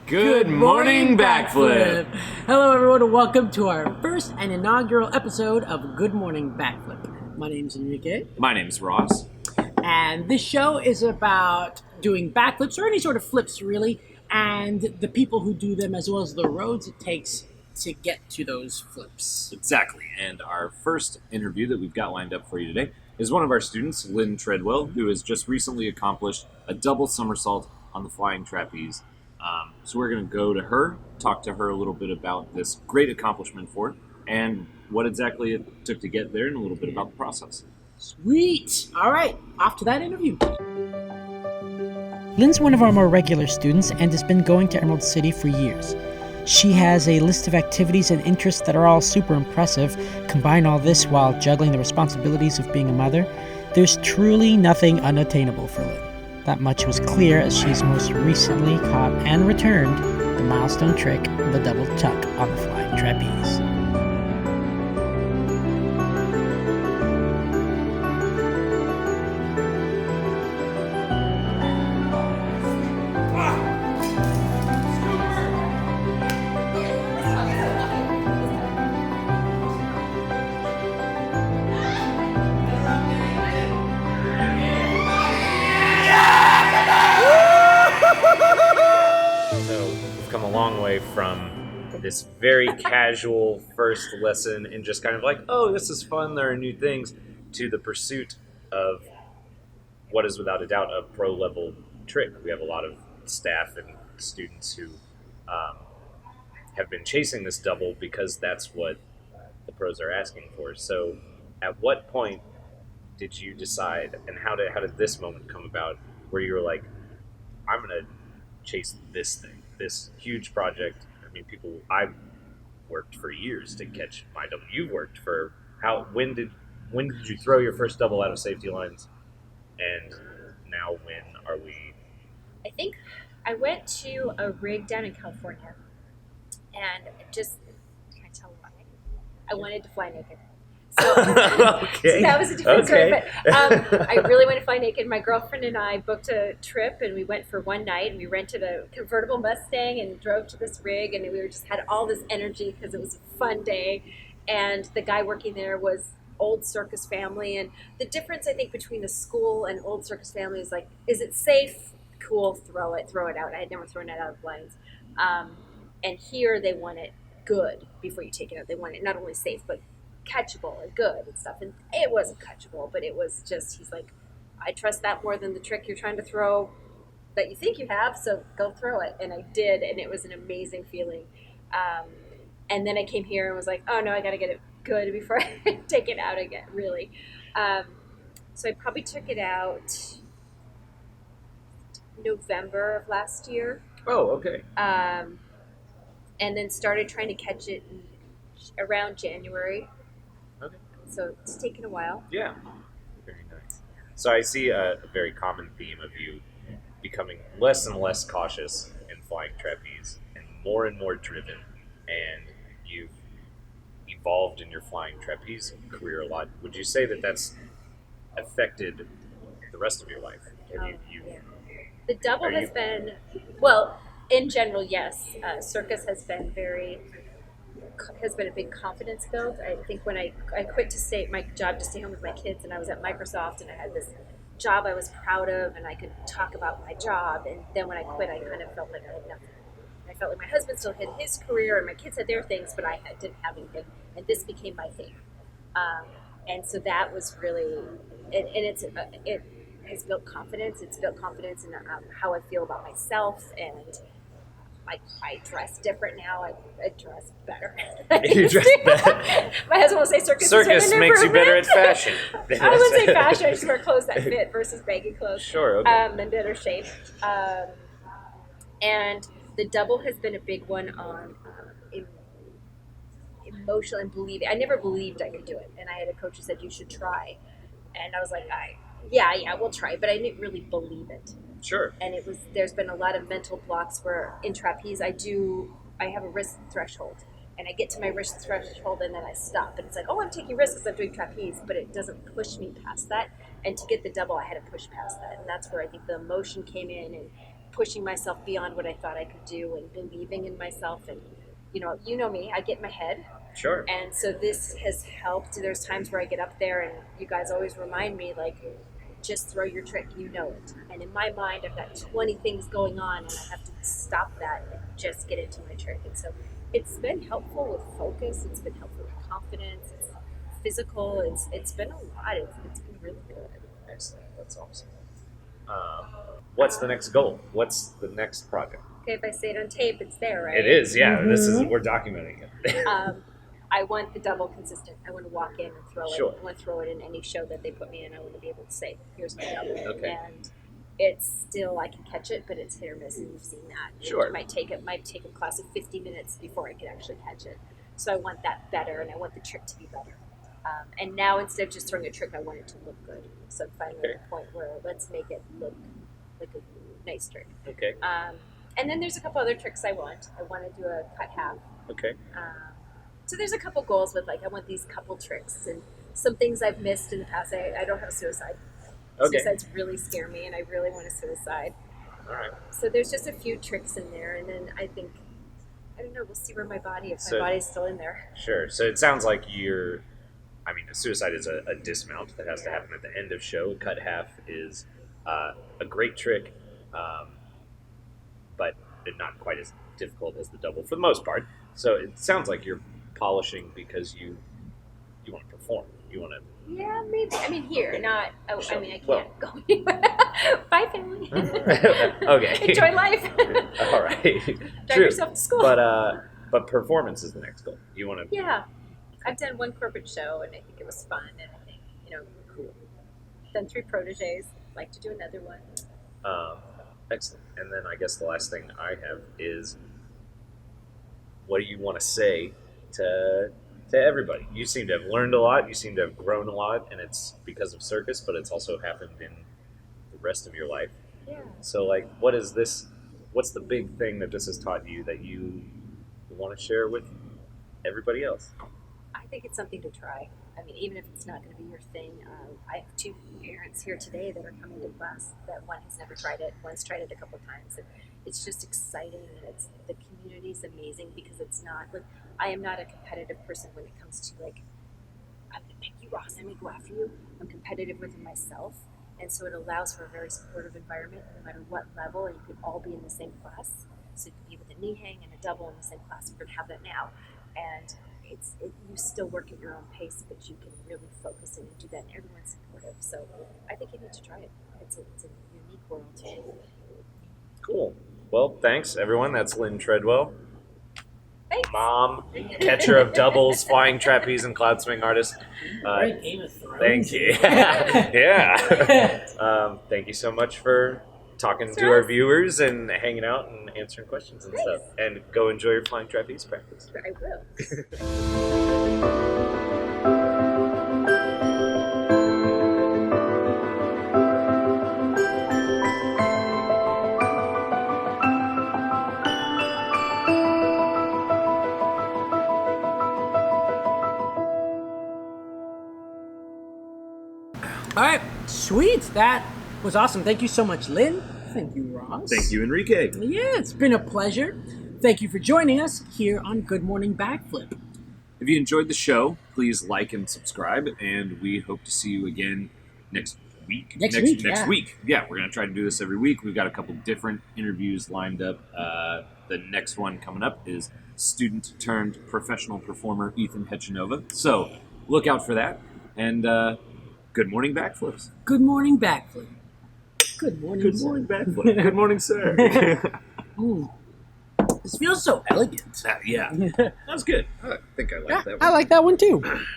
Good morning, Backflip! Hello, everyone, and welcome to our first and inaugural episode of Good Morning Backflip. My name's Enrique, My name's Ross. and this show is about doing backflips or any sort of flips, really, and the people who do them, as well as the roads it takes to get to those flips. Exactly. And our first interview that we've got lined up for you today is one of our students, Lynn Treadwell, who has just recently accomplished a double somersault on the flying trapeze. So we're going to go to her, talk to her a little bit about this great accomplishment for her, and what exactly it took to get there, and a little bit about the process. Sweet! All right, off to that interview. Lynn's one of our more regular students and has been going to Emerald City for years. She has a list of activities and interests that are all super impressive. Combine all this while juggling the responsibilities of being a mother. There's truly nothing unattainable for Lynn. That much was clear as she's most recently caught and returned the milestone trick, the double tuck on the flying trapeze. So we've come a long way from this very casual first lesson and just kind of like, oh, this is fun, there are new things, to the pursuit of what is without a doubt a pro level trick. We have a lot of staff and students who have been chasing this double because that's what the pros are asking for. So at what point did you decide, and how did this moment come about where you were like, I'm going to chase this thing, this huge project? I mean, I've worked for years to catch my double. You've worked for when did you throw your first double out of safety lines? And now when are we? I think I went to a rig down in California, and just, can I tell why? I wanted to fly naked. So, Okay. So that was a different story. Okay. But I really wanted to fly naked. My girlfriend and I booked a trip, and we went for one night, and we rented a convertible Mustang and drove to this rig, and we just had all this energy because it was a fun day. And the guy working there was old circus family, and the difference I think between a school and old circus family is like, is it safe? Cool, throw it out. I had never thrown it out of blinds. And here they want it good before you take it out. They want it not only safe, but catchable and good and stuff. And it wasn't catchable, but it was just, he's like, I trust that more than the trick you're trying to throw that you think you have, so go throw it. And I did, and it was an amazing feeling. And then I came here and was like, oh no, I got to get it good before I take it out again, really. So I probably took it out November of last year. Oh, okay. And then started trying to catch it around January. Okay. So it's taken a while. Yeah. Very nice. So I see a very common theme of you becoming less and less cautious in flying trapeze and more driven. And you've evolved in your flying trapeze career a lot. Would you say that that's affected the rest of your life? Yeah. The double has been, well, in general, yes. Circus has been a big confidence build. I think when I quit my job to stay home with my kids, and I was at Microsoft, and I had this job I was proud of, and I could talk about my job, and then when I quit, I kind of felt like I had nothing. I felt like my husband still had his career, and my kids had their things, but I didn't have anything, and this became my thing. And so that was really, it has built confidence. It's built confidence in how I feel about myself, and I dress different now. I dress better. You dress better. My husband will say circus makes you better at fashion. I wouldn't say fashion. I just wear clothes that fit versus baggy clothes. Sure. Okay. And better shape. And the double has been a big one on emotional and believing. I never believed I could do it, and I had a coach who said you should try, and I was like, yeah, we'll try, but I didn't really believe it. Sure. And there's been a lot of mental blocks where in trapeze I have a risk threshold, and I get to my risk threshold and then I stop, and it's like, oh, I'm taking risks because I'm doing trapeze, but it doesn't push me past that. And to get the double, I had to push past that, and that's where I think the emotion came in, pushing myself beyond what I thought I could do and believing in myself. And you know me, I get in my head. Sure. And so this has helped. There's times where I get up there and you guys always remind me, like, just throw your trick, you know it. And in my mind, I've got 20 things going on and I have to stop that and just get into my trick. And so it's been helpful with focus. It's been helpful with confidence. It's physical. It's been a lot. It's been really good. Excellent. That's awesome. What's the next goal? What's the next project? Okay, if I say it on tape, it's there, right? It is, yeah. This is, we're documenting it. I want the double consistent. I want to walk in and throw Sure. it. I want to throw it in any show that they put me in. I want to be able to say, here's my double. Okay. And it's still, I can catch it, but it's hit or miss, and you've seen that. Sure. It might take a class of 50 minutes before I can actually catch it. So I want that better, and I want the trick to be better. And now, instead of just throwing a trick, I want it to look good. So I'm finally at a point where let's make it look like a nice trick. Okay. And then there's a couple other tricks I want. I want to do a cut half. Okay. So there's a couple goals with, like, I want these couple tricks and some things I've missed in the past. I don't have suicide. Okay. Suicides really scare me, and I really want a suicide. All right. So there's just a few tricks in there, and then I think, I don't know, we'll see where my body's still in there. Sure. So it sounds like a suicide is a dismount that has to happen at the end of show. Cut half is a great trick, but not quite as difficult as the double for the most part. So it sounds like you're polishing because you want to perform. You want to. Yeah, maybe. I mean, here, not. Oh, Sure. I mean, I can't go anywhere. Bye, family. Okay. Enjoy life. All right. Drive yourself to school. But performance is the next goal. You want to. Yeah, I've done one corporate show, and I think it was fun, and I think cool. Done 3 proteges. Like to do another one. Excellent. And then I guess the last thing I have is, what do you want to say to everybody? You seem to have learned a lot. You seem to have grown a lot, and it's because of circus, but it's also happened in the rest of your life. Yeah. So, like, what's the big thing that this has taught you that you want to share with everybody else? I think it's something to try. I mean, even if it's not going to be your thing, I have 2 parents here today that are coming to class that one has never tried it, one's tried it a couple of times, and it's just exciting, and the community is amazing because it's not like, I am not a competitive person when it comes to, like, I'm going to pick you, Ross, I'm going to go after you. I'm competitive within myself, and so it allows for a very supportive environment no matter what level, and you could all be in the same class. So you could be with a knee hang and a double in the same class. We're going to have that now, and you still work at your own pace, but you can really focus in and do that, and everyone's supportive. So I think you need to try it. It's a unique world. Cool. Well, thanks, everyone. That's Lynn Treadwell. Thanks. Mom, catcher of doubles, flying trapeze, and cloud swing artist. Right, Game of Thrones. Thank you. Yeah. Thank you so much for talking to our viewers and hanging out and answering questions and stuff. And go enjoy your flying trapeze practice. I will. All right, sweet. That was awesome. Thank you so much, Lynn. Thank you, Ross. Thank you, Enrique. Yeah, it's been a pleasure. Thank you for joining us here on Good Morning Backflip. If you enjoyed the show, please like and subscribe, and we hope to see you again next week. Next week. Yeah, we're going to try to do this every week. We've got a couple different interviews lined up. The next one coming up is student-turned-professional performer Ethan Hechinova. So look out for that, and good morning, Backflips. Good morning, Backflip. Good morning, Good morning, Backflip. Good morning, sir. This feels so elegant. Yeah, that was good. I think I like that one. I like that one too.